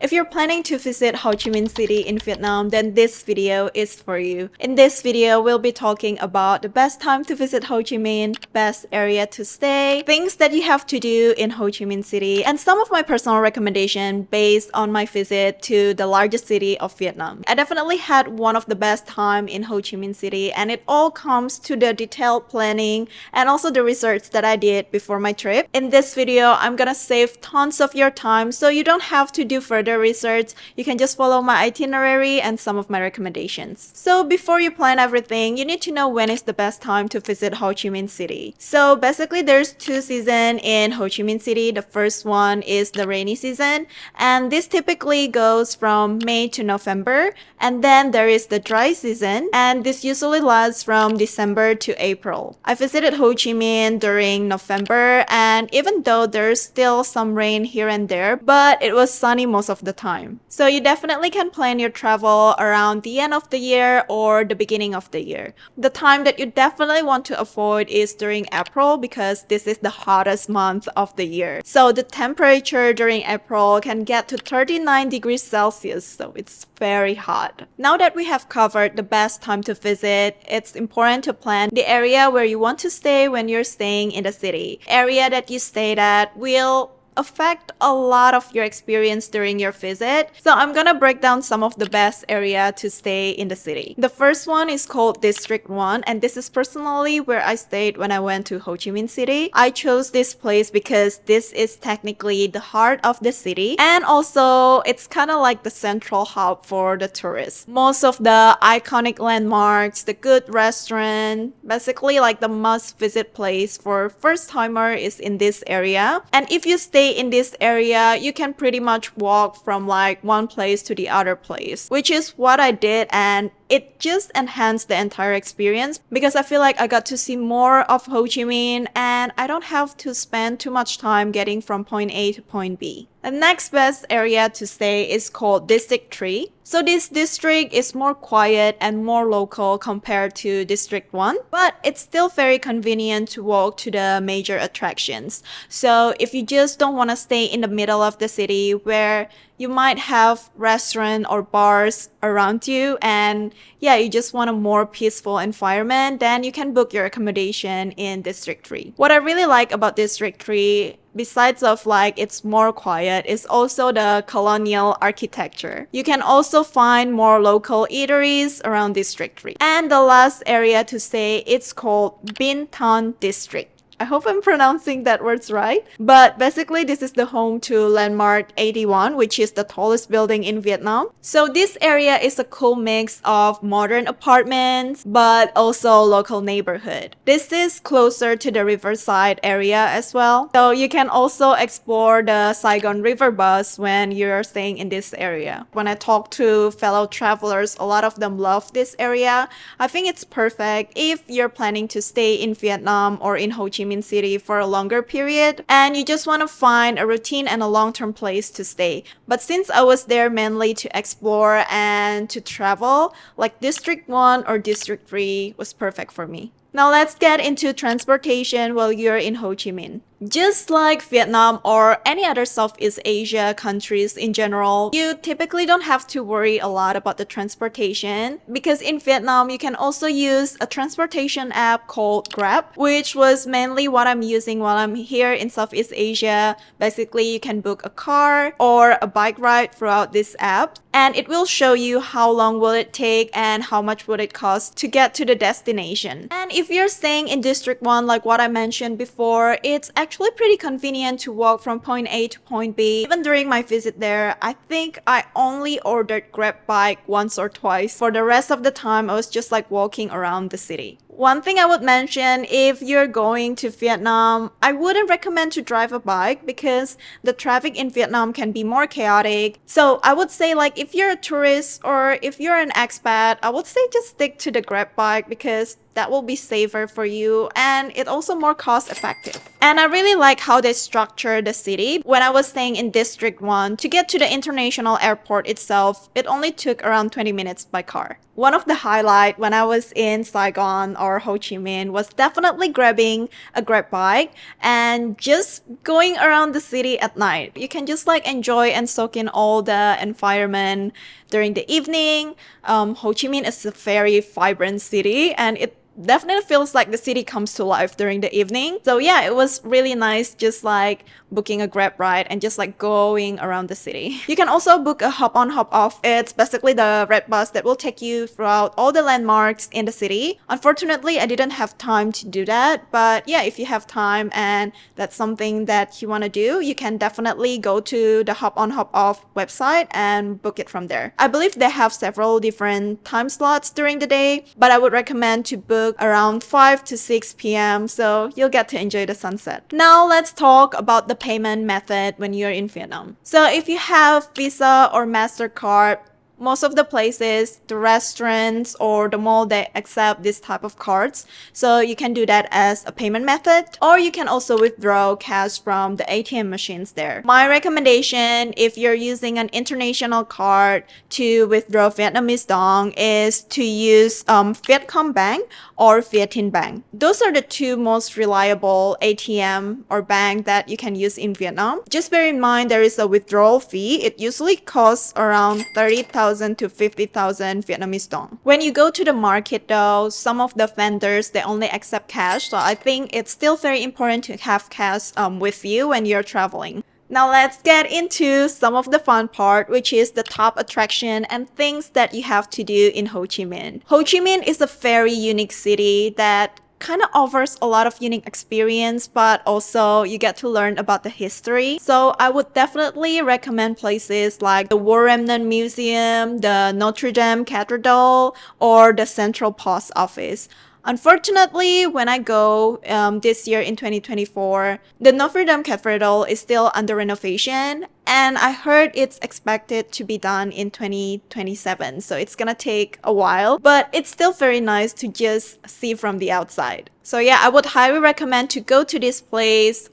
If you're planning to visit Ho Chi Minh City in Vietnam, then this video is for you. In this video, we'll be talking about the best time to visit Ho Chi Minh, best area to stay, things that you have to do in Ho Chi Minh City, and some of my personal recommendations based on my visit to the largest city of Vietnam. I definitely had one of the best time in Ho Chi Minh City, and it all comes to the detailed planning and also the research that I did before my trip. In this video, I'm gonna save tons of your time so you don't have to do further research. You can just follow my itinerary and some of my recommendations. So before you plan everything, you need to know when is the best time to visit Ho Chi Minh City. So basically there's two seasons in Ho Chi Minh City. The first one is the rainy season, and this typically goes from May to November. And then there is the dry season, and this usually lasts from December to April. I visited Ho Chi Minh during November, and even though there's still some rain here and there, but it was sunny most of the time. So you definitely can plan your travel around the end of the year or the beginning of the year. The time that you definitely want to avoid is during April, because this is the hottest month of the year. So the temperature during April can get to 39 degrees Celsius, so it's very hot. Now that we have covered the best time to visit, it's important to plan the area where you want to stay when you're staying in the city. Area that you stayed at will affect a lot of your experience during your visit. So I'm gonna break down some of the best area to stay in the city. The first one is called District 1, and this is personally where I stayed when I went to Ho Chi Minh City. I chose this place because this is technically the heart of the city, and also it's kind of like the central hub for the tourists. Most of the iconic landmarks, the good restaurant, basically like the must visit place for first timer is in this area. And if you stay in this area, you can pretty much walk from like one place to the other place, which is what I did, and it just enhanced the entire experience because I feel like I got to see more of Ho Chi Minh and I don't have to spend too much time getting from point A to point B. The next best area to stay is called District 3. So this district is more quiet and more local compared to District 1, but it's still very convenient to walk to the major attractions. So if you just don't want to stay in the middle of the city where you might have restaurants or bars around you, and yeah, you just want a more peaceful environment, then you can book your accommodation in District 3. What I really like about District 3, besides of like it's more quiet, is also the colonial architecture. You can also find more local eateries around District 3. And the last area to stay, it's called Binton District. I hope I'm pronouncing that words right. But basically, this is the home to Landmark 81, which is the tallest building in Vietnam. So this area is a cool mix of modern apartments, but also local neighborhood. This is closer to the riverside area as well. So you can also explore the Saigon river bus when you're staying in this area. When I talk to fellow travelers, a lot of them love this area. I think it's perfect if you're planning to stay in Vietnam or in Ho Chi Minh City for a longer period and you just want to find a routine and a long-term place to stay. But since I was there mainly to explore and to travel, like District 1 or District 3 was perfect for me. Now let's get into transportation while you're in Ho Chi Minh. Just like Vietnam or any other Southeast Asia countries in general, you typically don't have to worry a lot about the transportation because in Vietnam, you can also use a transportation app called Grab, which was mainly what I'm using while I'm here in Southeast Asia. Basically, you can book a car or a bike ride throughout this app, and it will show you how long will it take and how much would it cost to get to the destination. And if you're staying in District 1, like what I mentioned before, it's actually pretty convenient to walk from point A to point B. Even during my visit there, I think I only ordered Grab bike once or twice. For the rest of the time, I was just like walking around the city. One thing I would mention, if you're going to Vietnam, I wouldn't recommend to drive a bike because the traffic in Vietnam can be more chaotic. So I would say like if you're a tourist or if you're an expat, I would say just stick to the Grab bike because that will be safer for you, and it also more cost effective. And I really like how they structure the city. When I was staying in District 1, to get to the international airport itself, it only took around 20 minutes by car. One of the highlights when I was in Saigon or Ho Chi Minh was definitely grabbing a Grab bike and just going around the city at night. You can just like enjoy and soak in all the environment during the evening. Ho Chi Minh is a very vibrant city, and it definitely feels like the city comes to life during the evening. So yeah, it was really nice just like booking a Grab ride and just like going around the city. You can also book a hop on hop off. It's basically the red bus that will take you throughout all the landmarks in the city. Unfortunately, I didn't have time to do that, but yeah, if you have time and that's something that you want to do, you can definitely go to the hop on hop off website and book it from there. I believe they have several different time slots during the day, but I would recommend to book around 5 to 6 p.m. so you'll get to enjoy the sunset. Now let's talk about the payment method when you're in Vietnam. So if you have Visa or MasterCard, most of the places, the restaurants or the mall, they accept this type of cards. So you can do that as a payment method, or you can also withdraw cash from the ATM machines there. My recommendation, if you're using an international card to withdraw Vietnamese dong, is to use Vietcombank or Vietinbank. Those are the two most reliable ATM or bank that you can use in Vietnam. Just bear in mind there is a withdrawal fee. It usually costs around 30,000 to 50,000 Vietnamese dong. When you go to the market though, some of the vendors, they only accept cash. So I think it's still very important to have cash with you when you're traveling. Now let's get into some of the fun part, which is the top attraction and things that you have to do in Ho Chi Minh. Ho Chi Minh is a very unique city that kind of offers a lot of unique experience, but also you get to learn about the history. So I would definitely recommend places like the Remnant Museum, the Notre Dame Cathedral, or the Central Post Office. Unfortunately, when I go this year in 2024, the Notre Dame Cathedral is still under renovation, and I heard it's expected to be done in 2027, so it's gonna take a while, but it's still very nice to just see from the outside. So yeah, I would highly recommend to go to this place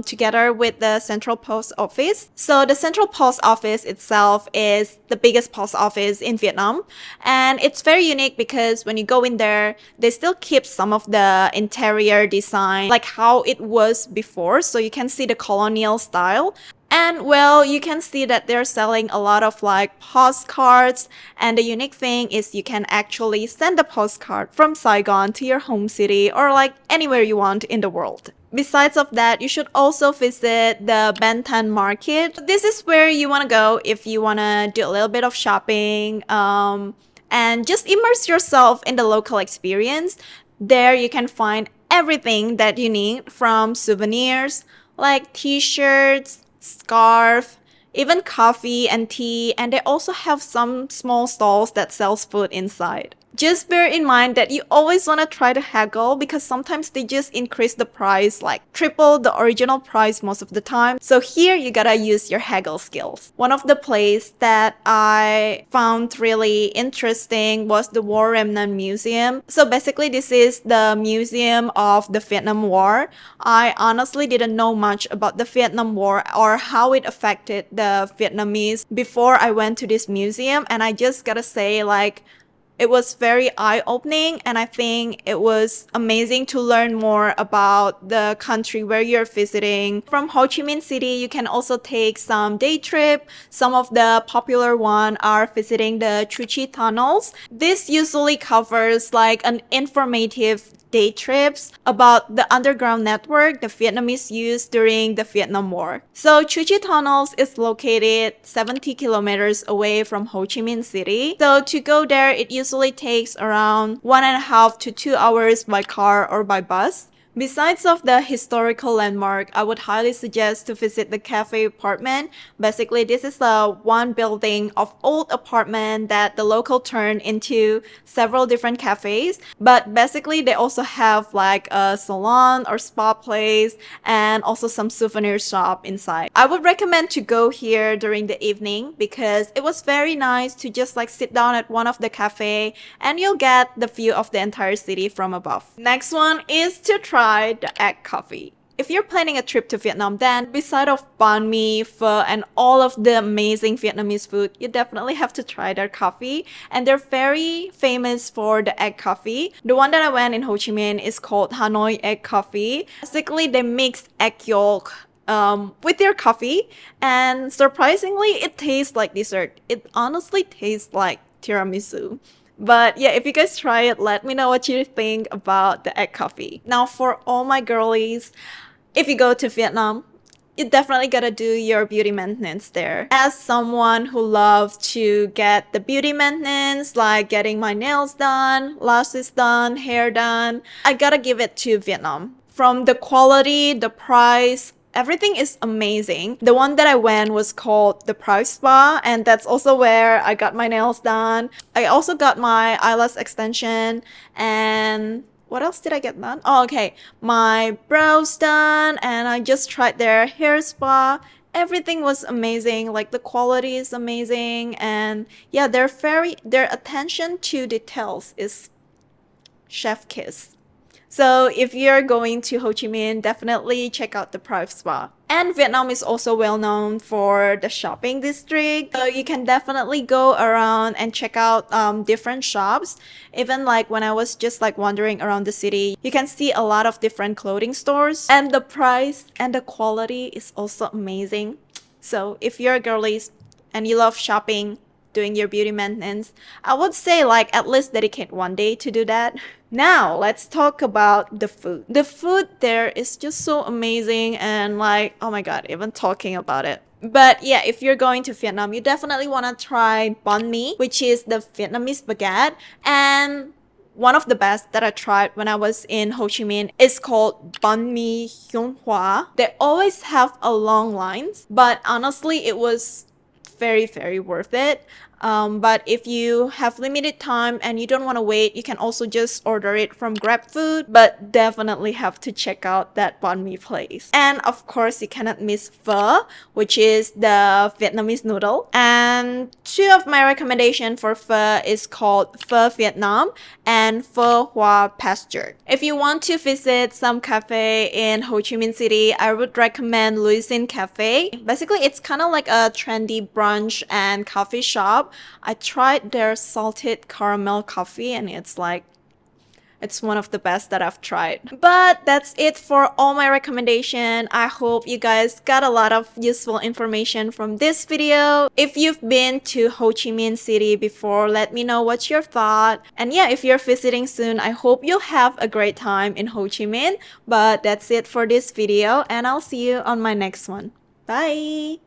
together with the Central Post Office. So the Central Post Office itself is the biggest post office in Vietnam, and it's very unique because when you go in there, they still keep some of the interior design like how it was before, so you can see the colonial style. And well, you can see that they're selling a lot of like postcards, and the unique thing is you can actually send a postcard from Saigon to your home city or like anywhere you want in the world. Besides of that, you should also visit the Binton Market. This is where you want to go if you want to do a little bit of shopping and just immerse yourself in the local experience. There you can find everything that you need, from souvenirs like t-shirts, scarf, even coffee and tea, and they also have some small stalls that sells food inside. Just bear in mind that you always want to try to haggle because sometimes they just increase the price, like triple the original price most of the time. So here you gotta use your haggle skills. One of the places that I found really interesting was the War Remnant Museum. So basically this is the museum of the Vietnam War. I honestly didn't know much about the Vietnam War or how it affected the Vietnamese before I went to this museum, and I just gotta say, like, it was very eye-opening, and I think it was amazing to learn more about the country where you're visiting. From Ho Chi Minh City, you can also take some day trip. Some of the popular ones are visiting the Chu Chi tunnels. This usually covers like an informative day trips about the underground network the Vietnamese used during the Vietnam War. So Chu Chi Tunnels is located 70 kilometers away from Ho Chi Minh City. So to go there, it usually takes around 1.5 to 2 hours by car or by bus. Besides of the historical landmark, I would highly suggest to visit the cafe apartment. Basically, this is the one building of old apartment that the local turned into several different cafes. But basically, they also have like a salon or spa place and also some souvenir shop inside. I would recommend to go here during the evening because it was very nice to just like sit down at one of the cafe and you'll get the view of the entire city from above. Next one is to try the egg coffee. If you're planning a trip to Vietnam, then beside of banh mi, pho, and all of the amazing Vietnamese food, you definitely have to try their coffee. And they're very famous for the egg coffee. The one that I went in Ho Chi Minh is called Hanoi egg coffee. Basically, they mix egg yolk with their coffee, and surprisingly, it tastes like dessert. It honestly tastes like tiramisu. But yeah, if you guys try it, let me know what you think about the egg coffee. Now, for all my girlies, if you go to Vietnam, you definitely gotta do your beauty maintenance there. As someone who loves to get the beauty maintenance, like getting my nails done, lashes done, hair done, I gotta give it to Vietnam. From the quality, the price, everything is amazing. The one that I went was called the Private Spa, and that's also where I got my nails done. I also got my eyelash extension, and what else did I get done? Oh, okay. My brows done, and I just tried their hair spa. Everything was amazing. Like the quality is amazing, and yeah, their attention to details is chef kiss. So if you're going to Ho Chi Minh, definitely check out the Private Spa. And Vietnam is also well known for the shopping district. So you can definitely go around and check out different shops. Even like when I was just like wandering around the city, you can see a lot of different clothing stores. And the price and the quality is also amazing. So if you're a girlies and you love shopping, doing your beauty maintenance, I would say like at least dedicate one day to do that. Now let's talk about the food. The food there is just so amazing and like, oh my god, even talking about it. But yeah, if you're going to Vietnam, you definitely want to try banh mi, which is the Vietnamese baguette. And one of the best that I tried when I was in Ho Chi Minh is called banh mi Hyun Hoa. They always have a long lines, but honestly, it was very worth it. But if you have limited time and you don't want to wait, you can also just order it from GrabFood, but definitely have to check out that banh mi place. And of course, you cannot miss pho, which is the Vietnamese noodle. And two of my recommendation for pho is called Pho Vietnam and Pho Hoa Pasture. If you want to visit some cafe in Ho Chi Minh City, I would recommend Louisin Cafe. Basically, it's kind of like a trendy brunch and coffee shop. I tried their salted caramel coffee and it's one of the best that I've tried. But that's it for all my recommendation. I hope you guys got a lot of useful information from this video. If you've been to Ho Chi Minh City before, let me know what's your thought. And yeah, if you're visiting soon, I hope you'll have a great time in Ho Chi Minh. But that's it for this video and I'll see you on my next one. Bye!